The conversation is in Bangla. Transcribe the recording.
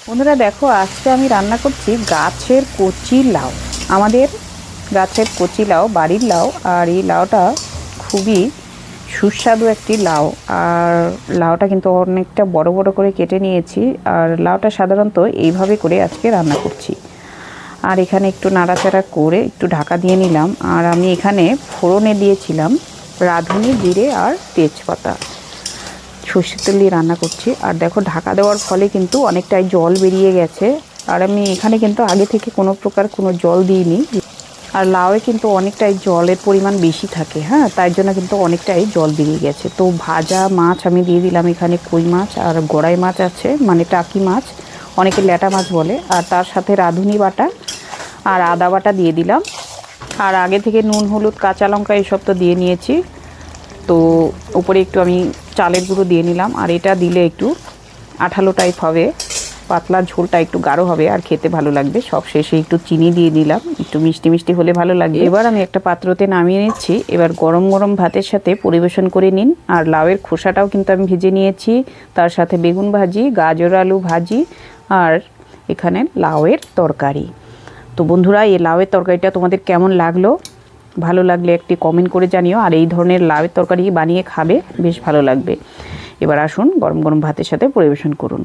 বন্ধুরা দেখো, আজকে আমি রান্না করছি গাছের কচি লাউ। আমাদের গাছের কচি লাউ, বাড়ির লাউ। আর এই লাউটা খুবই সুস্বাদু একটি লাউ। আর লাউটা কিন্তু অনেকটা বড় বড় করে কেটে নিয়েছি। আর লাউটা সাধারণত এইভাবে করে আজকে রান্না করছি। আর এখানে একটু নাড়াচাড়া করে একটু ঢাকা দিয়ে নিলাম। আর আমি এখানে ফোড়নে দিয়েছিলাম রাঁধুনি, জিরে আর তেজপাতা। সর্ষের তেল দিয়ে রান্না করছি। আর দেখো, ঢাকা দেওয়ার ফলে কিন্তু অনেকটাই জল বেরিয়ে গেছে। আর আমি এখানে কিন্তু আগে থেকে কোনো প্রকার কোনো জল দিইনি। আর লাউয়ে কিন্তু অনেকটাই জলের পরিমাণ বেশি থাকে, হ্যাঁ, তাই জন্য কিন্তু অনেকটাই জল বেরিয়ে গেছে। তো ভাজা মাছ আমি দিয়ে দিলাম এখানে, কই মাছ আর গড়াই মাছ আছে, মানে টাকি মাছ, অনেকে ল্যাটা মাছ বলে। আর তার সাথে রাঁধুনি বাটা আর আদা বাটা দিয়ে দিলাম। আর আগে থেকে নুন, হলুদ, কাঁচা লঙ্কা এসব তো দিয়ে নিয়েছি। তো উপরে একটু আমি চালের গুঁড়ো দিয়ে নিলাম। আর এটা দিলে একটু আঠালো টাইপ হবে, পাতলা ঝোলটা একটু গাঢ় হবে আর খেতে ভালো লাগবে। সব শেষে একটু চিনি দিয়ে দিলাম, একটু মিষ্টি মিষ্টি হলে ভালো লাগবে। এবার আমি একটা পাত্রতে নামিয়ে নিচ্ছি। এবার গরম গরম ভাতের সাথে পরিবেশন করে নিন। আর লাউয়ের খোসাটাও কিন্তু আমি ভেজে নিয়েছি, তার সাথে বেগুন ভাজি, গাজর আলু ভাজি, আর এখানে লাউয়ের তরকারি। তো বন্ধুরা, এই লাউয়ের তরকারিটা তোমাদের কেমন লাগলো? ভালো লাগলে একটি কমেন্ট করে জানিও। আর এই ধরনের লাউয়ের তরকারি বানিয়ে খাবে, বেশ ভালো লাগবে। এবার আসুন গরম গরম ভাতের সাথে পরিবেশন করুন।